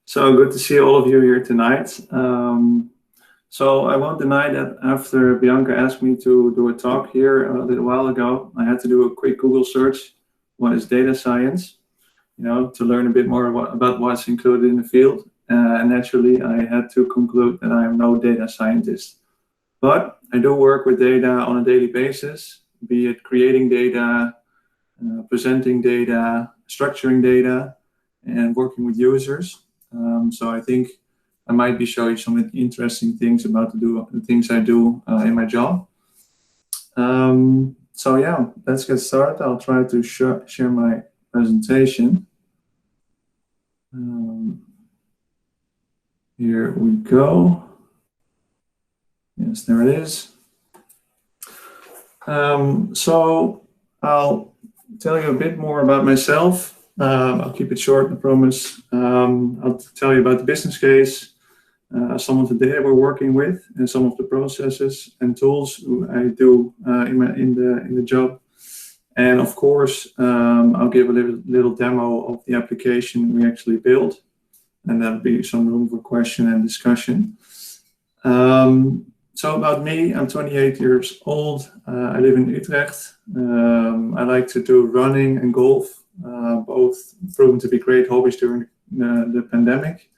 So good to see all of you here tonight. So I won't deny that after Bianca asked me to do a talk here a little while ago, I had to do a quick Google search. What is data science? To learn a bit more about what's included in the field. And naturally, I had to conclude that I am no data scientist. But I do work with data on a daily basis, be it creating data, presenting data, structuring data, and working with users. So I think I might be showing some interesting things about the things I do in my job. So yeah, let's get started. I'll try to share my presentation. Here we go. Yes, there it is. So I'll tell you a bit more about myself. I'll keep it short, I promise. I'll tell you about the business case, some of the data we're working with, and some of the processes and tools I do in the job. And of course, I'll give a little demo of the application we actually built, and there'll be some room for question and discussion. So about me, I'm 28 years old. I live in Utrecht. I like to do running and golf, both proven to be great hobbies during the pandemic.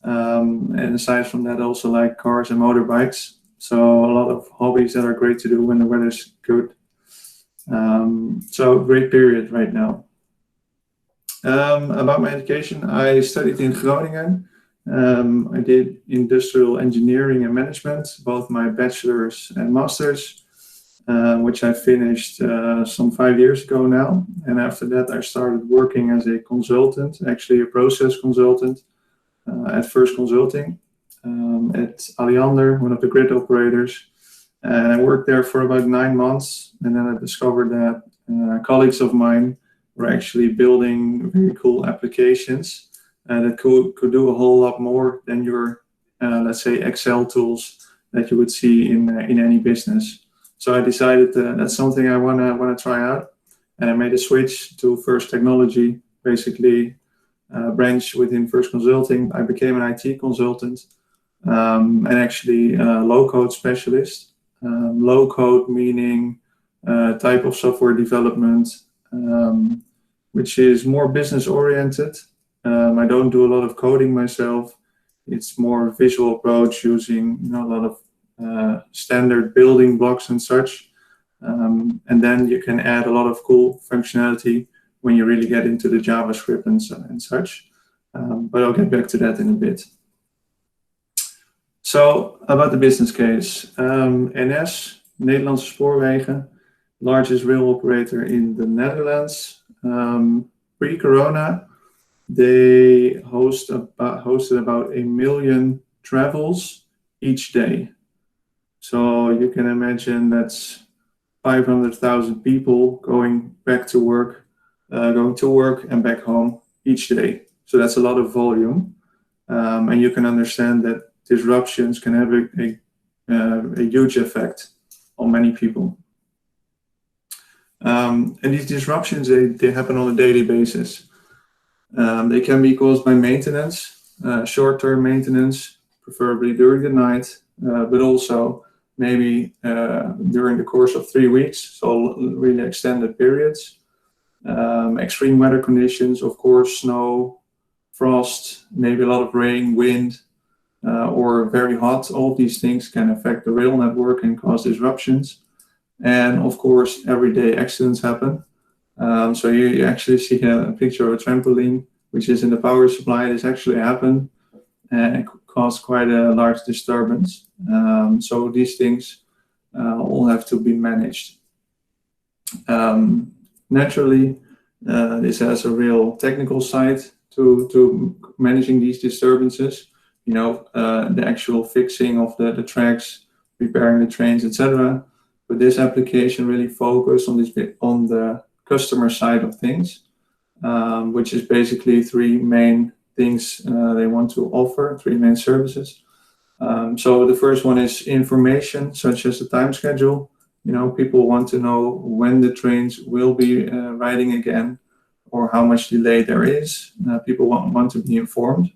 And aside from that, I also like cars and motorbikes. So a lot of hobbies that are great to do when the weather's good. So great period right now. About my education, I studied in Groningen. I did industrial engineering and management, both my bachelor's and master's, which I finished some 5 years ago now. And after that, I started working as a consultant, actually a process consultant at First Consulting at Alliander, one of the grid operators. And I worked there for about 9 months. And then I discovered that colleagues of mine were actually building very cool applications that could do a whole lot more than your, let's say, Excel tools that you would see in any business. So I decided that's something I wanna try out, and I made a switch to First Technology, basically branch within First Consulting. I became an IT consultant and actually a low-code specialist. Low-code meaning type of software development, which is more business-oriented. I don't do a lot of coding myself. It's more visual approach using a lot of standard building blocks and such. And then you can add a lot of cool functionality when you really get into the JavaScript and such. But I'll get back to that in a bit. So about the business case. NS, Nederlandse Spoorwegen, largest rail operator in the Netherlands. Pre-corona, they hosted about 1 million travels each day. So you can imagine that's 500,000 people going to work and back home each day. So that's a lot of volume. And you can understand that disruptions can have a huge effect on many people. And these disruptions, they happen on a daily basis. They can be caused by maintenance, short-term maintenance, preferably during the night, but also maybe during the course of 3 weeks, so really extended periods. Extreme weather conditions, of course, snow, frost, maybe a lot of rain, wind, or very hot. All of these things can affect the rail network and cause disruptions. And of course, everyday accidents happen. So you actually see a picture of a trampoline, which is in the power supply. This actually happened and it caused quite a large disturbance. So these things all have to be managed. Naturally, this has a real technical side to managing these disturbances. The actual fixing of the tracks, repairing the trains, etc. But this application really focused on the customer side of things, which is basically 3 main things they want to offer, 3 main services. So the first one is information, such as the time schedule. People want to know when the trains will be riding again, or how much delay there is. People want to be informed.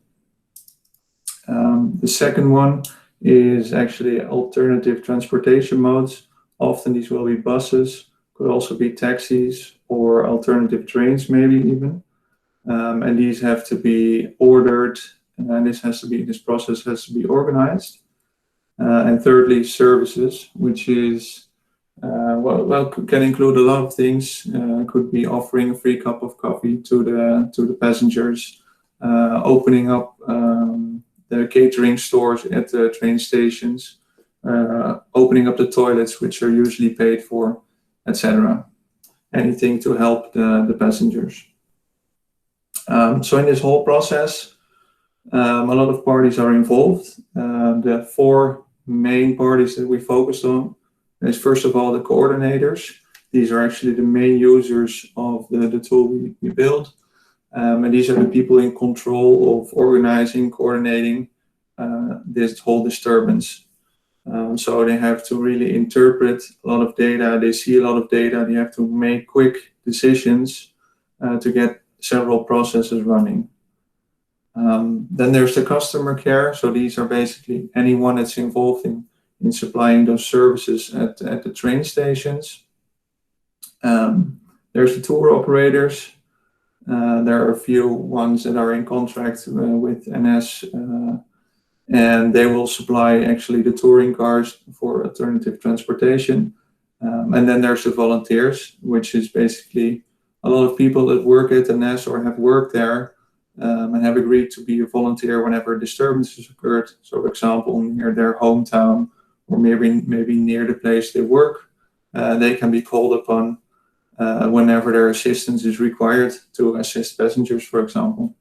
The second one is actually alternative transportation modes. Often these will be buses, could also be taxis or alternative trains maybe even. And these have to be ordered, and this process has to be organized. And thirdly, services, which is can include a lot of things. Could be offering a free cup of coffee to the passengers, opening up the catering stores at the train stations, opening up the toilets, which are usually paid for, etc. Anything to help the passengers. So in this whole process, a lot of parties are involved. The four main parties that we focused on is, first of all, the coordinators. These are actually the main users of the tool we build. And these are the people in control of organizing, coordinating this whole disturbance. So they have to really interpret a lot of data. They see a lot of data. They have to make quick decisions to get several processes running. Then there's the customer care. So these are basically anyone that's involved in supplying those services at the train stations. There's the tour operators. There are a few ones that are in contract with NS, and they will supply actually the touring cars for alternative transportation. And then there's the volunteers, which is basically a lot of people that work at NS or have worked there and have agreed to be a volunteer whenever disturbances occurred. So, for example, near their hometown or maybe near the place they work, they can be called upon whenever their assistance is required to assist passengers, for example.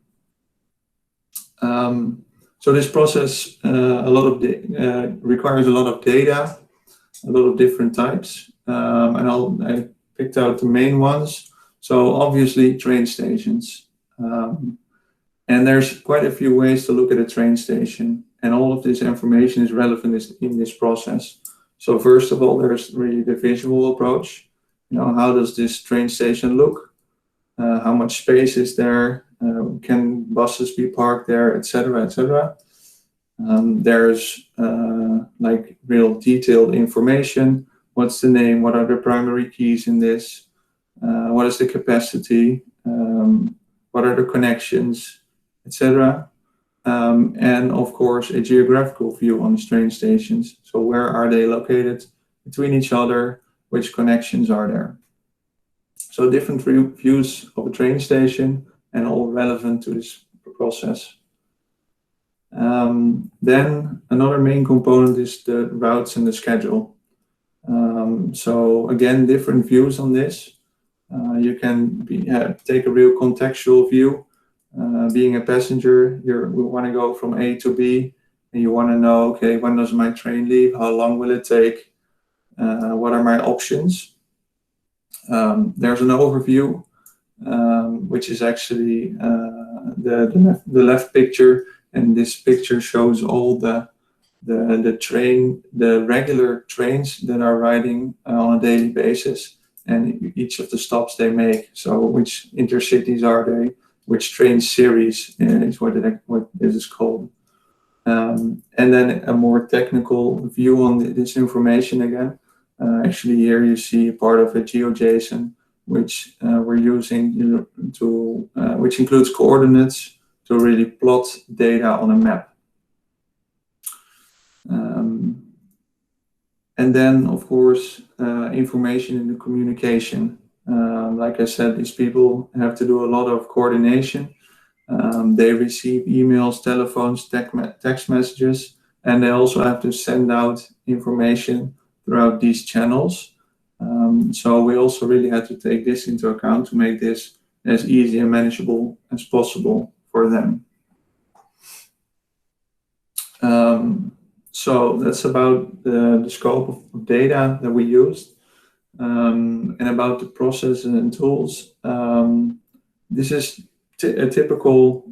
So this process requires a lot of data, a lot of different types, and I picked out the main ones. So obviously train stations, and there's quite a few ways to look at a train station, and all of this information is relevant in this process. So first of all, there's really the visual approach. How does this train station look? How much space is there? Can buses be parked there, etc., etc. There's like real detailed information. What's the name? What are the primary keys in this? What is the capacity? What are the connections, etc. And of course, a geographical view on these train stations. So where are they located between each other? Which connections are there? So different views of a train station and all relevant to this process. Then another main component is the routes and the schedule. So again, different views on this. You can take a real contextual view. Being a passenger, we want to go from A to B, and you want to know, okay, when does my train leave? How long will it take? What are my options? There's an overview, which is actually the left picture, and this picture shows all the regular trains that are riding on a daily basis, and each of the stops they make. So which intercities are they? Which train series is what this is called. And then a more technical view on this information again. Actually, here you see part of a GeoJSON, which we're using which includes coordinates to really plot data on a map. And then, of course, information in the communication. Like I said, these people have to do a lot of coordination. They receive emails, telephones, text messages, and they also have to send out information throughout these channels. So we also really had to take this into account to make this as easy and manageable as possible for them. So that's about the scope of data that we used, and about the process and tools. This is a typical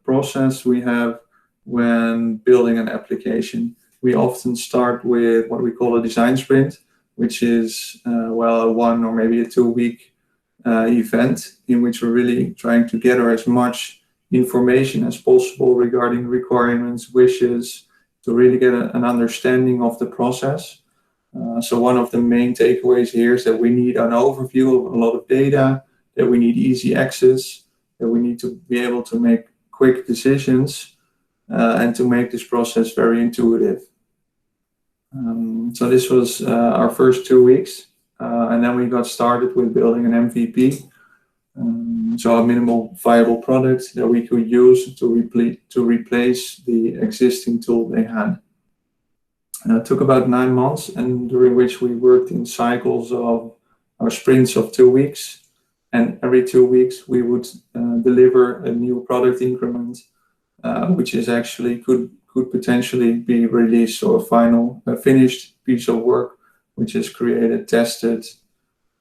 process we have when building an application. We often start with what we call a design sprint, which is a 1 or maybe a 2 week event in which we're really trying to gather as much information as possible regarding requirements, wishes, to really get an understanding of the process. So one of the main takeaways here is that we need an overview of a lot of data, that we need easy access, that we need to be able to make quick decisions, and to make this process very intuitive. So this was our first 2 weeks, and then we got started with building an MVP, so a minimal viable product that we could use to replace the existing tool they had. It took about 9 months, and during which we worked in cycles of our sprints of 2 weeks, and every 2 weeks we would deliver a new product increment, which is actually could potentially be released, or a finished piece of work which is created, tested,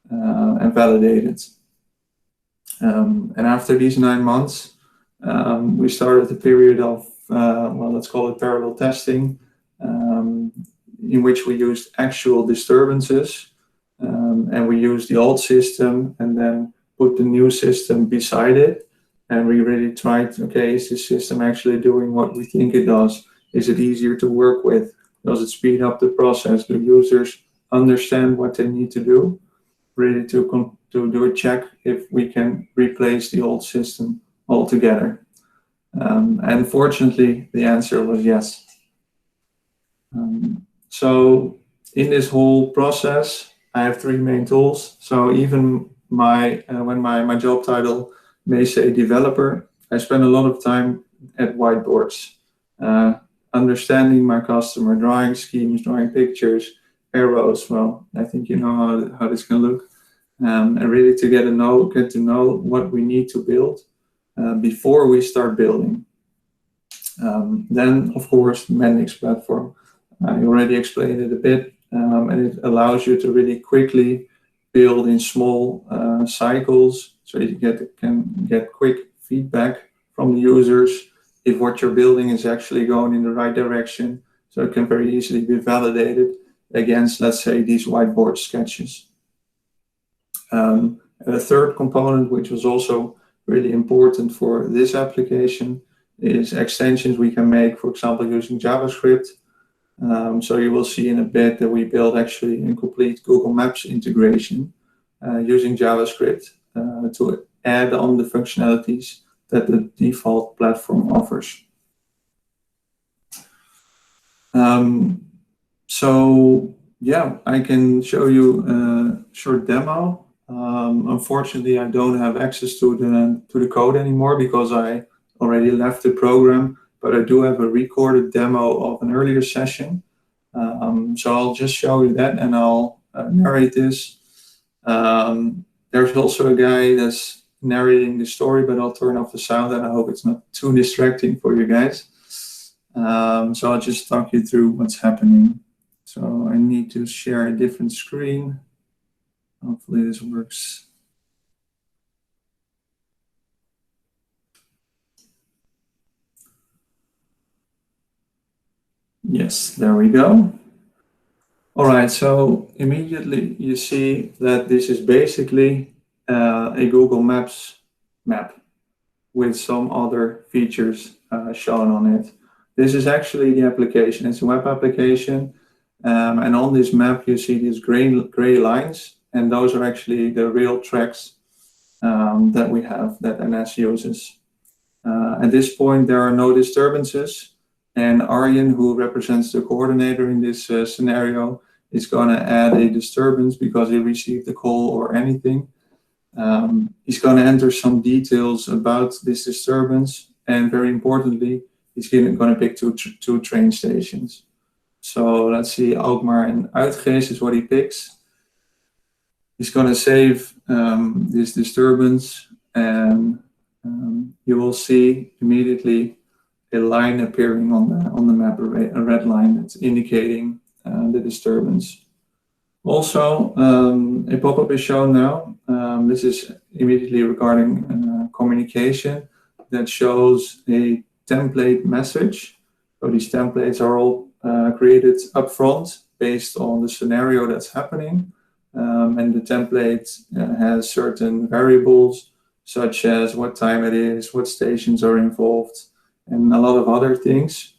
and validated. And after these 9 months, we started a period of, well, let's call it parallel testing, in which we used actual disturbances, and we used the old system and then put the new system beside it, and we really tried, okay, is this system actually doing what we think it does? Is it easier to work with? Does it speed up the process? Do users understand what they need to do? Really to do a check if we can replace the old system altogether. And fortunately, the answer was yes. So in this whole process, I have 3 main tools. So even when my job title may say developer, I spend a lot of time at whiteboards, understanding my customer, drawing schemes, drawing pictures, arrows. Well, I think you know how this can look, and really to get to know what we need to build before we start building. Then, of course, Mendix platform. I already explained it a bit, and it allows you to really quickly build in small cycles, so you can get quick feedback from the users if what you're building is actually going in the right direction, so it can very easily be validated against, let's say, these whiteboard sketches. And a third component, which was also really important for this application, is extensions we can make, for example, using JavaScript. So you will see in a bit that we built actually a complete Google Maps integration using JavaScript to add on the functionalities that the default platform offers. So yeah, I can show you a short demo. Unfortunately, I don't have access to the code anymore because I already left the program, but I do have a recorded demo of an earlier session. So I'll just show you that, and I'll narrate this. There's also a guy that's narrating the story, but I'll turn off the sound, and I hope it's not too distracting for you guys. So I'll just talk you through what's happening. So I need to share a different screen. Hopefully this works. Yes, there we go. All right, so immediately you see that this is basically a Google Maps map with some other features shown on it. This is actually the application. It's a web application, and on this map you see these gray lines, and those are actually the real tracks that we have, that NS uses. At this point, there are no disturbances, and Arjen, who represents the coordinator in this scenario, is going to add a disturbance because he received a call or anything. He's going to enter some details about this disturbance, and very importantly, he's going to pick two train stations. So let's see, Alkmaar and Uitgeest is what he picks. He's going to save this disturbance, and you will see immediately a line appearing on the map, a red line that's indicating the disturbance. Also, a pop-up is shown now. This is immediately regarding communication that shows a template message. So these templates are all created upfront based on the scenario that's happening. And the template has certain variables, certain parameters, and such as what time it is, what stations are involved, and a lot of other things.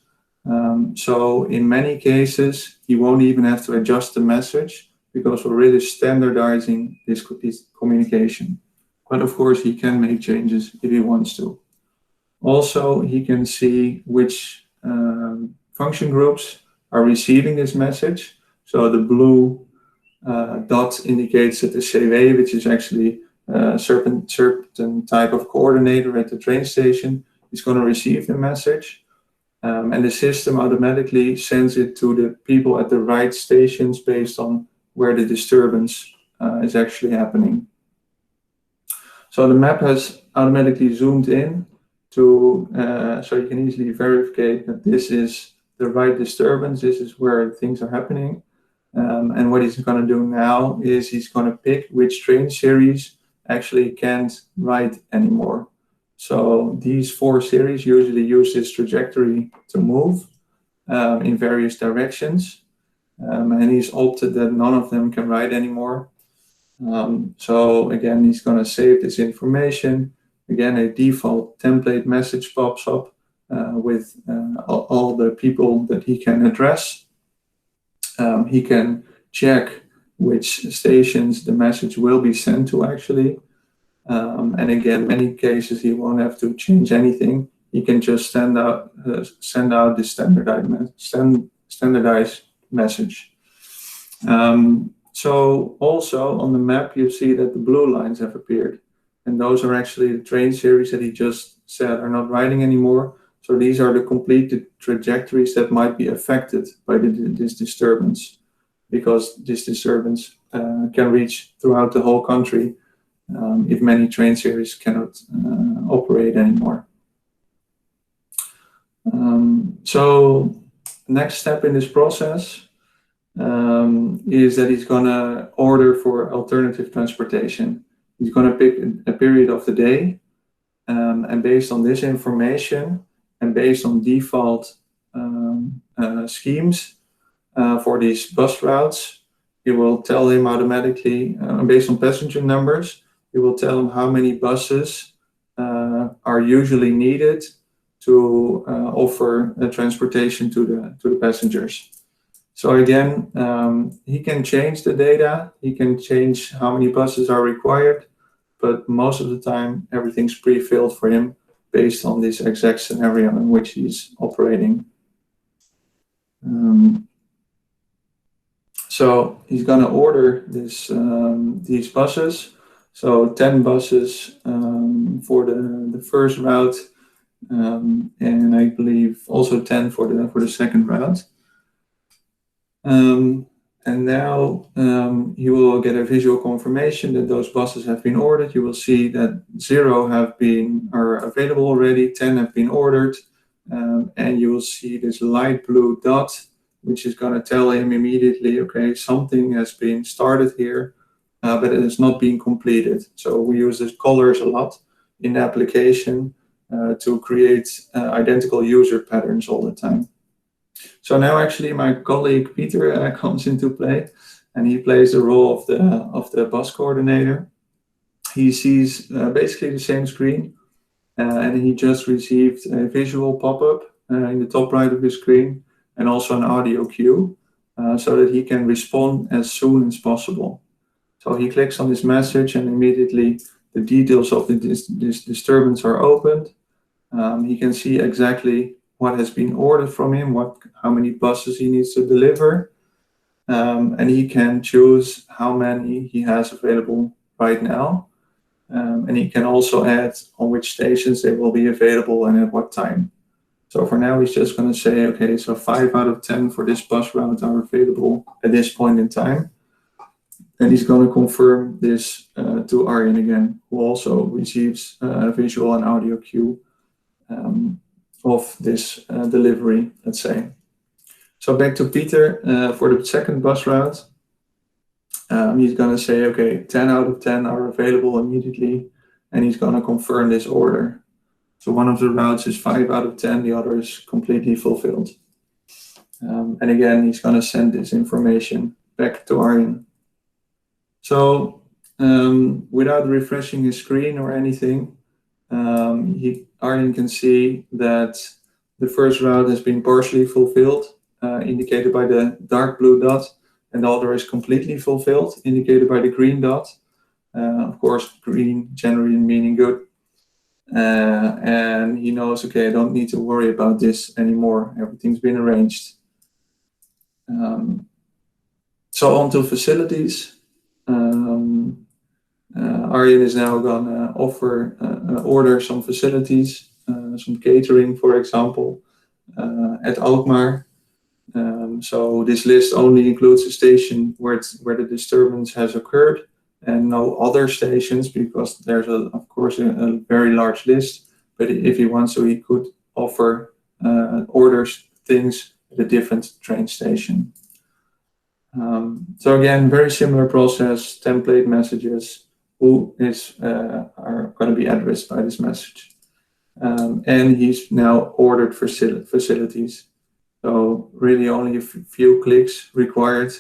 So in many cases, he won't even have to adjust the message because we're really standardizing this communication. But of course, he can make changes if he wants to. Also, he can see which function groups are receiving this message. So the blue dot indicates that the CV, which is actually a certain type of coordinator at the train station, is going to receive the message. And the system automatically sends it to the people at the right stations based on where the disturbance is actually happening. So the map has automatically zoomed in to, so you can easily verify that this is the right disturbance, this is where things are happening. And what he's going to do now is he's going to pick which train series actually can't ride anymore. So these 4 series usually use this trajectory to move in various directions. And he's opted that none of them can ride anymore. So again, he's going to save this information. Again, a default template message pops up with all the people that he can address. He can check which stations the message will be sent to actually. And again, in many cases, he won't have to change anything. He can just send out the standardized message. So also on the map, you see that the blue lines have appeared. And those are actually the train series that he just said are not riding anymore. So these are the completed trajectories that might be affected by this disturbance, because this disturbance can reach throughout the whole country if many train series cannot operate anymore. So next step in this process is that he's going to order for alternative transportation. He's going to pick a period of the day, and based on this information and based on default schemes for these bus routes, it will tell him automatically, based on passenger numbers, it will tell him how many buses are usually needed to offer transportation to the passengers. So again, he can change the data, he can change how many buses are required, but most of the time everything's pre-filled for him based on this exact scenario in which he's operating. So he's going to order these buses. So 10 buses for the first route, and I believe also 10 for the second route. And now you will get a visual confirmation that those buses have been ordered. You will see that 0 are available already, 10 have been ordered, and you will see this light blue dot, which is going to tell him immediately, okay, something has been started here, but it is not being completed. So we use the colors a lot in the application to create identical user patterns all the time. So now actually my colleague Peter comes into play, and he plays the role of the bus coordinator. He sees basically the same screen, and he just received a visual pop-up in the top right of his screen, and also an audio cue, so that he can respond as soon as possible. So he clicks on this message, and immediately the details of this disturbance are opened. He can see exactly what has been ordered from him, how many buses he needs to deliver, and he can choose how many he has available right now. And he can also add on which stations they will be available and at what time. So for now, he's just going to say, okay, so 5 out of 10 for this bus route are available at this point in time. And he's going to confirm this to Arjen again, who also receives a visual and audio cue of this delivery, let's say. So back to Peter for the second bus route. He's going to say, okay, 10 out of 10 are available immediately, and he's going to confirm this order. So one of the routes is 5 out of 10, the other is completely fulfilled. And again, he's going to send this information back to Arjen. So without refreshing his screen or anything, Arjen can see that the first route has been partially fulfilled, indicated by the dark blue dot, and the other is completely fulfilled, indicated by the green dot. Of course, green generally meaning good. And he knows, okay, I don't need to worry about this anymore. Everything's been arranged. So on to facilities. Arjen is now going to order some facilities, some catering, for example, at Alkmaar. So this list only includes a station where the disturbance has occurred, and no other stations, because there's of course a very large list. But if he wants to, he could offer orders things at a different train station. So again, very similar process, template messages, who are going to be addressed by this message. And he's now ordered facilities. So really only a few clicks required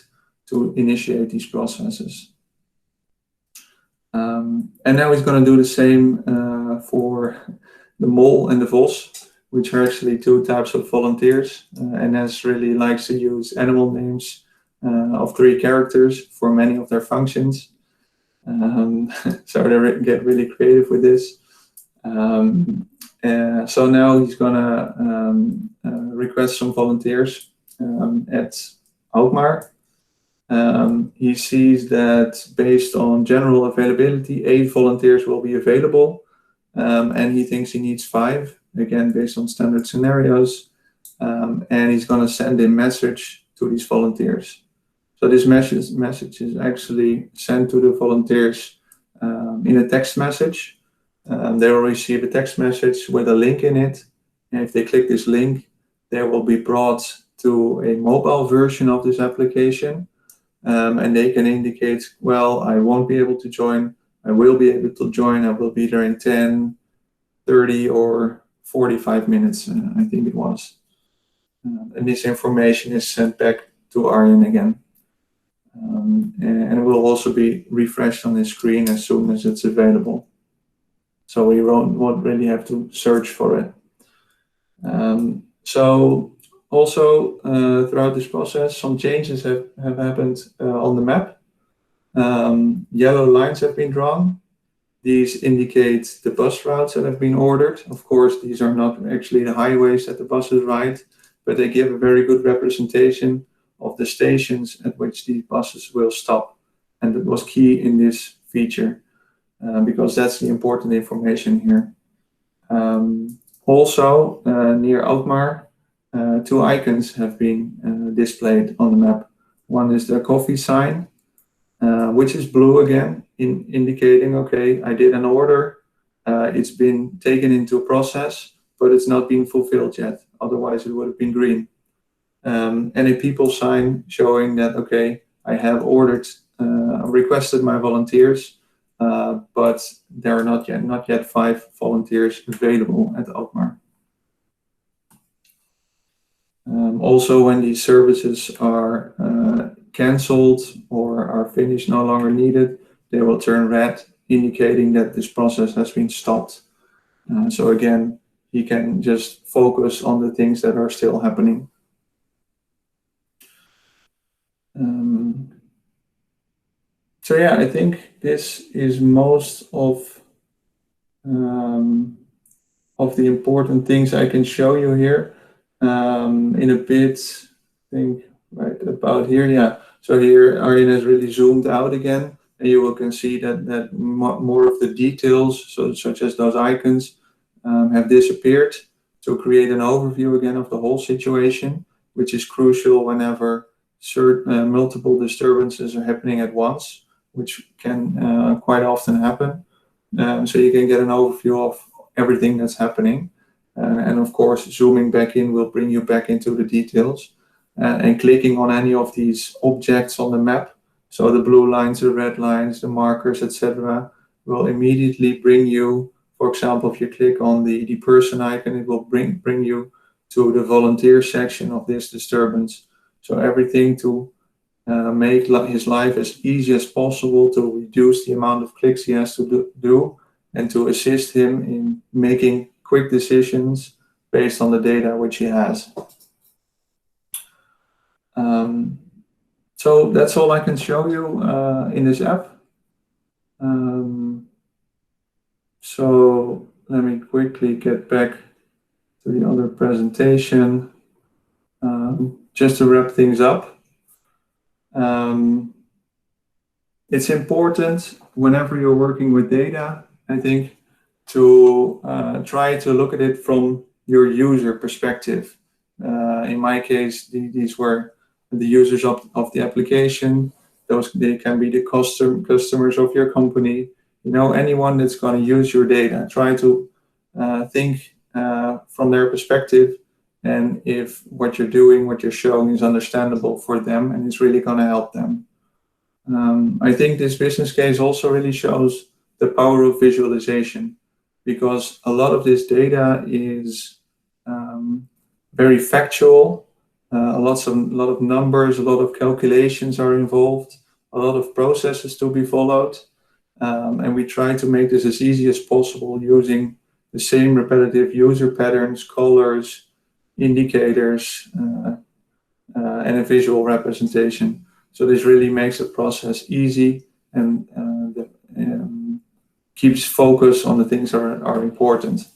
to initiate these processes. And now he's going to do the same for the Mol and the Vos, which are actually two types of volunteers. NS really likes to use animal names of 3 characters for many of their functions. So they get really creative with this. So now he's gonna request some volunteers at Alkmaar. He sees that based on general availability, 8 volunteers will be available, and he thinks he needs 5, again based on standard scenarios, and he's gonna send a message to these volunteers. So this message is actually sent to the volunteers in a text message. They will receive a text message with a link in it. And if they click this link, they will be brought to a mobile version of this application. And they can indicate, well, I won't be able to join. I will be able to join. I will be there in 10, 30, or 45 minutes, I think it was. And this information is sent back to Arjen again. And it will also be refreshed on his screen as soon as it's available. So we won't really have to search for it. So also throughout this process, some changes have happened on the map. Yellow lines have been drawn. These indicate the bus routes that have been ordered. Of course, these are not actually the highways that the buses ride, but they give a very good representation of the stations at which these buses will stop. And that was key in this feature, because that's the important information here. Also, near Alkmaar, 2 icons have been displayed on the map. One is the coffee sign, which is blue again, indicating, okay, I did an order, it's been taken into process, but it's not been fulfilled yet. Otherwise, it would have been green. And a people sign showing that, okay, I have requested my volunteers, but there are not yet 5 volunteers available at Alkmaar. Also, when these services are cancelled or are finished, no longer needed, they will turn red, indicating that this process has been stopped. So again, he can just focus on the things that are still happening. So yeah, I think this is most of the important things I can show you here. In a bit, I think right about here, yeah. So here Arjen has really zoomed out again, and you can see that more of the details, such as those icons, have disappeared to create an overview again of the whole situation, which is crucial whenever multiple disturbances are happening at once, which can quite often happen. So you can get an overview of everything that's happening. And of course, zooming back in will bring you back into the details. And clicking on any of these objects on the map, so the blue lines, the red lines, the markers, etc., will immediately bring you, for example, if you click on the person icon, it will bring you to the volunteer section of this disturbance. So everything to make his life as easy as possible to reduce the amount of clicks he has to do and to assist him in making quick decisions based on the data which he has. So that's all I can show you in this app. So let me quickly get back to the other presentation. Just to wrap things up. It's important whenever you're working with data, I think, to try to look at it from your user perspective. In my case, these were the users of the application. They can be the customers of your company. Anyone that's going to use your data. Try to think from their perspective, and if what you're doing, what you're showing is understandable for them and it's really going to help them. I think this business case also really shows the power of visualization, because a lot of this data is very factual. A lot of numbers, a lot of calculations are involved, a lot of processes to be followed. And we try to make this as easy as possible using the same repetitive user patterns, colors, indicators, and a visual representation. So this really makes the process easy and keeps focus on the things that are important.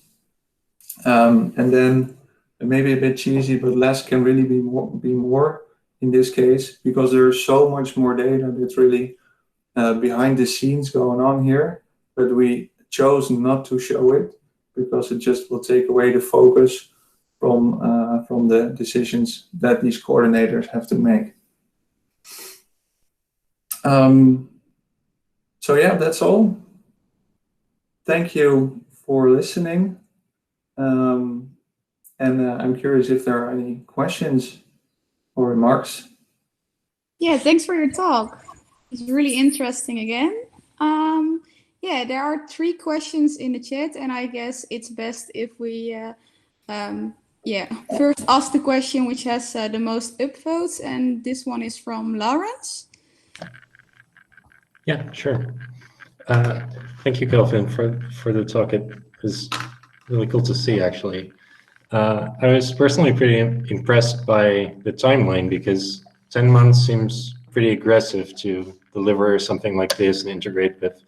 And then maybe a bit cheesy, but less can really be more in this case, because there's so much more data that's really behind the scenes going on here, but we chose not to show it because it just will take away the focus from the decisions that these coordinators have to make. So yeah, that's all. Thank you for listening. And I'm curious if there are any questions or remarks. Yeah, thanks for your talk. It's really interesting again. Yeah, there are 3 questions in the chat, and I guess it's best if we first ask the question which has the most upvotes, and this one is from Lawrence. Yeah, sure. Thank you, Kelvin, for the talk. It was really cool to see, actually. I was personally pretty impressed by the timeline, because 10 months seems pretty aggressive to deliver something like this and integrate with,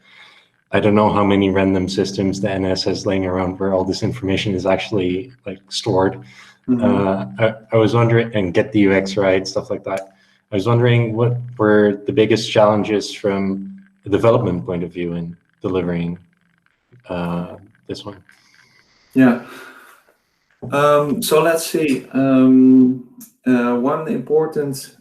I don't know how many random systems the NS has laying around where all this information is actually stored. Mm-hmm. I was wondering, and get the UX right, stuff like that. I was wondering what were the biggest challenges from a development point of view in delivering this one. Yeah. So let's see. One important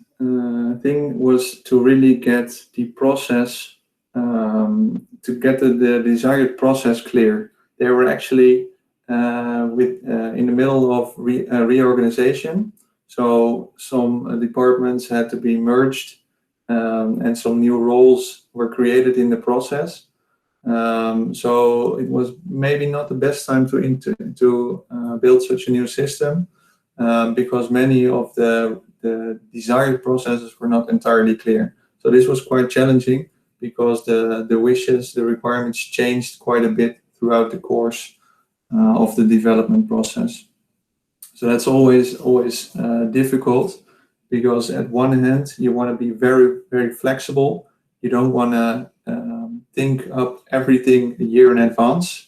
thing was to really get the process, to get the desired process clear. They were actually in the middle of reorganization. So some departments had to be merged, and some new roles were created in the process. So it was maybe not the best time to build such a new system, because many of the desired processes were not entirely clear. So this was quite challenging, because the wishes, the requirements changed quite a bit throughout the course of the development process. So that's always difficult, because at one hand you want to be very, very flexible. You don't want to think up everything a year in advance,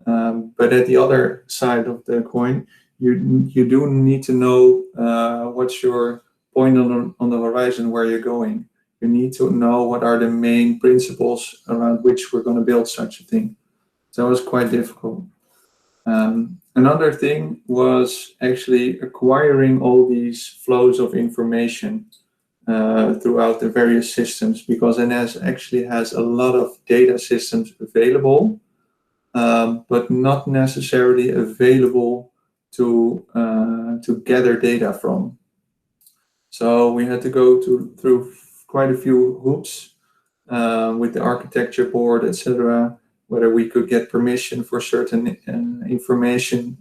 but at the other side of the coin, you do need to know what's your point on the horizon, where you're going. You need to know what are the main principles around which we're going to build such a thing. So it was quite difficult. Another thing was actually acquiring all these flows of information throughout the various systems, because NS actually has a lot of data systems available, but not necessarily available to gather data from. So we had to go through quite a few hoops with the architecture board, etc., whether we could get permission for certain information,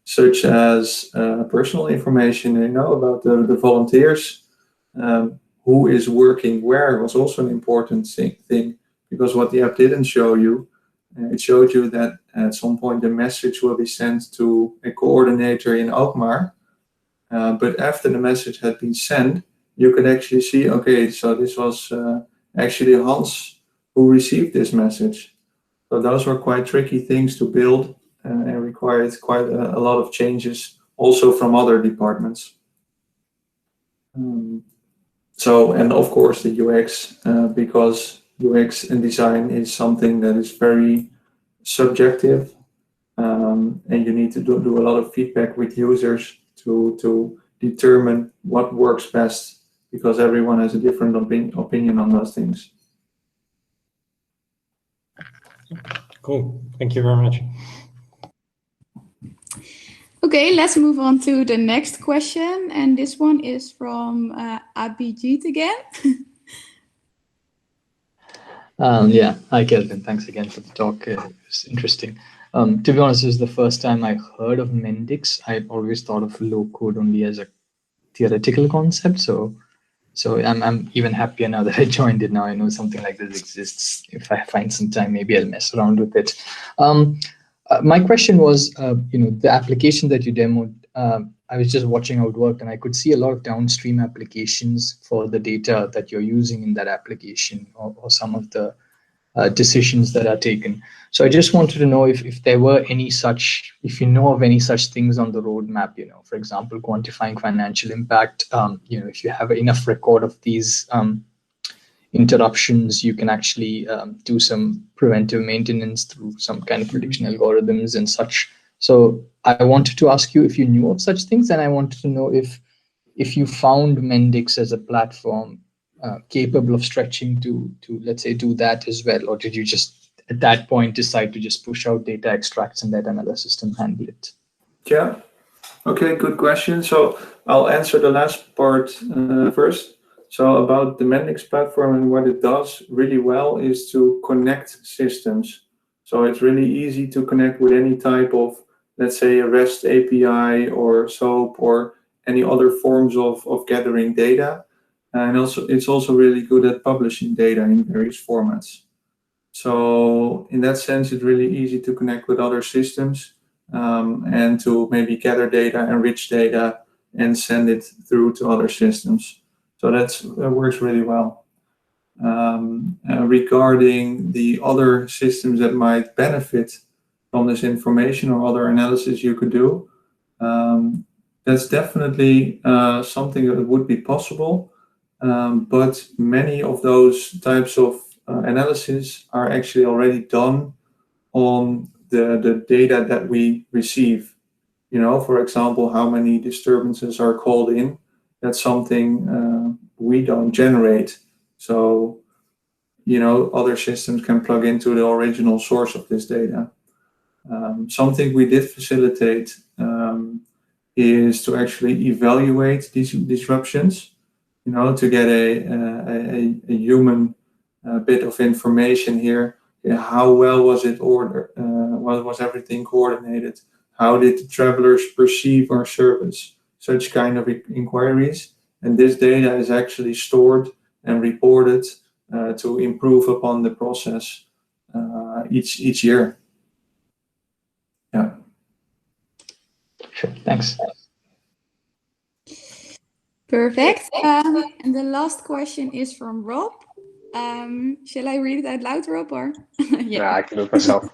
such as personal information, about the volunteers. who is working where was also an important thing, because what the app didn't show you, it showed you that at some point the message will be sent to a coordinator in Alkmaar, but after the message had been sent, you could actually see, okay, so this was actually Hans who received this message. So those were quite tricky things to build and required quite a lot of changes also from other departments. So, and of course the UX, because UX and design is something that is very subjective, and you need to do a lot of feedback with users to determine what works best, because everyone has a different opinion on those things. Cool. Thank you very much. Okay, let's move on to the next question. And this one is from Abhijit again. Yeah, hi Kelvin, thanks again for the talk. It was interesting. To be honest, this is the first time I heard of Mendix. I always thought of low code only as a theoretical concept. So I'm even happier now that I joined it. Now I know something like this exists. If I find some time, maybe I'll mess around with it. My question was, the application that you demoed, I was just watching how it worked, and I could see a lot of downstream applications for the data that you're using in that application, or some of the decisions that are taken. So I just wanted to know if there were any such, if you know of any such things on the roadmap, for example, quantifying financial impact, if you have enough record of these interruptions, you can actually do some preventive maintenance through some kind of prediction algorithms and such. So I wanted to ask you if you knew of such things, and I wanted to know if you found Mendix as a platform capable of stretching to let's say do that as well, or did you just at that point decide to just push out data extracts and let another system handle it? Yeah. Okay, good question. So I'll answer the last part first. So about the Mendix platform, and what it does really well is to connect systems. So it's really easy to connect with any type of, let's say, a REST API or SOAP or any other forms of gathering data. And also, it's also really good at publishing data in various formats. So in that sense, it's really easy to connect with other systems and to maybe gather data, enrich data, and send it through to other systems. So that works really well. Regarding the other systems that might benefit from this information or other analysis you could do, that's definitely something that would be possible. But many of those types of analysis are actually already done on the data that we receive. For example, how many disturbances are called in. That's something we don't generate. So, other systems can plug into the original source of this data. Something we did facilitate is to actually evaluate these disruptions, to get a human bit of information here. How well was it ordered? Was everything coordinated? How did the travelers perceive our service? Such kind of inquiries. And this data is actually stored and reported to improve upon the process each year. Yeah. Sure, thanks. Perfect. And the last question is from Rob. Shall I read it out loud, Rob? Or Yeah, I can do it myself.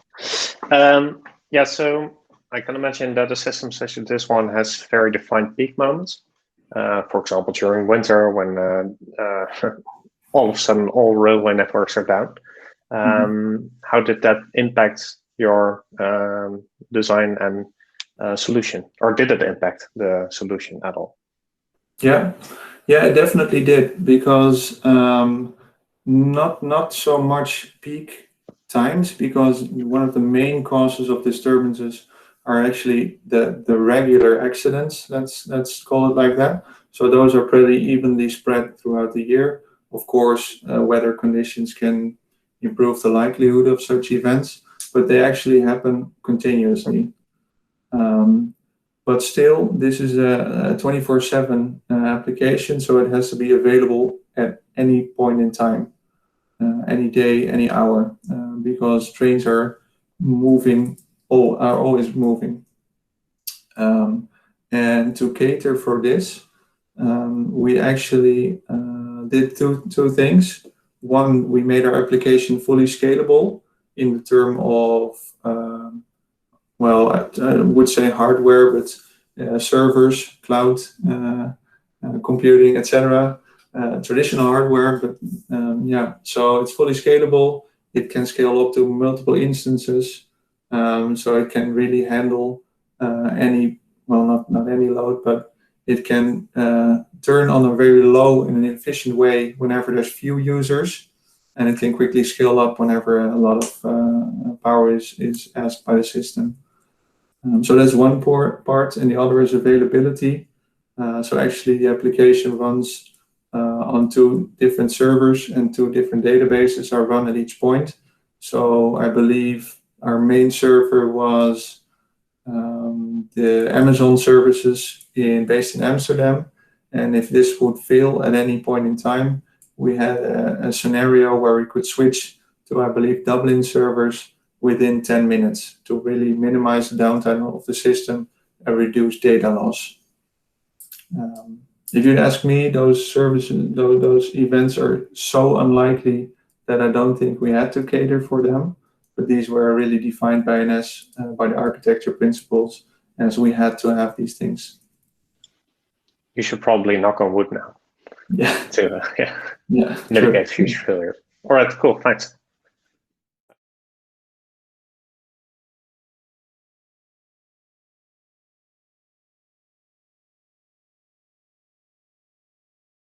Yeah, so I can imagine that a system such as this one has very defined peak moments. For example, during winter when all of a sudden all railway networks are down. How did that impact your design and solution? Or did it impact the solution at all? Yeah, it definitely did, because not so much peak times, because one of the main causes of disturbances are actually the regular accidents, let's call it like that. So those are pretty evenly spread throughout the year. Of course, weather conditions can improve the likelihood of such events, but they actually happen continuously. But still, this is a 24/7 application, so it has to be available at any point in time, any day, any hour, because trains are moving, are always moving. And to cater for this, we actually did two things. One, we made our application fully scalable in the term of, well, I would say hardware, but servers, cloud, computing, etc. Traditional hardware, but yeah, so it's fully scalable. It can scale up to multiple instances, so it can really handle any, well, not any load, but it can turn on a very low and an efficient way whenever there's few users, and it can quickly scale up whenever a lot of power is asked by the system. So that's one part, and the other is availability. So actually the application runs on 2 different servers, and 2 different databases are run at each point. So I believe our main server was the Amazon services based in Amsterdam. And if this would fail at any point in time, we had a scenario where we could switch to, I believe, Dublin servers within 10 minutes to really minimize the downtime of the system and reduce data loss. If you'd ask me, those services, those events are so unlikely that I don't think we had to cater for them. But these were really defined by NS, by the architecture principles, as we had to have these things. You should probably knock on wood now. Yeah. To mitigate future failure. All right, cool, thanks.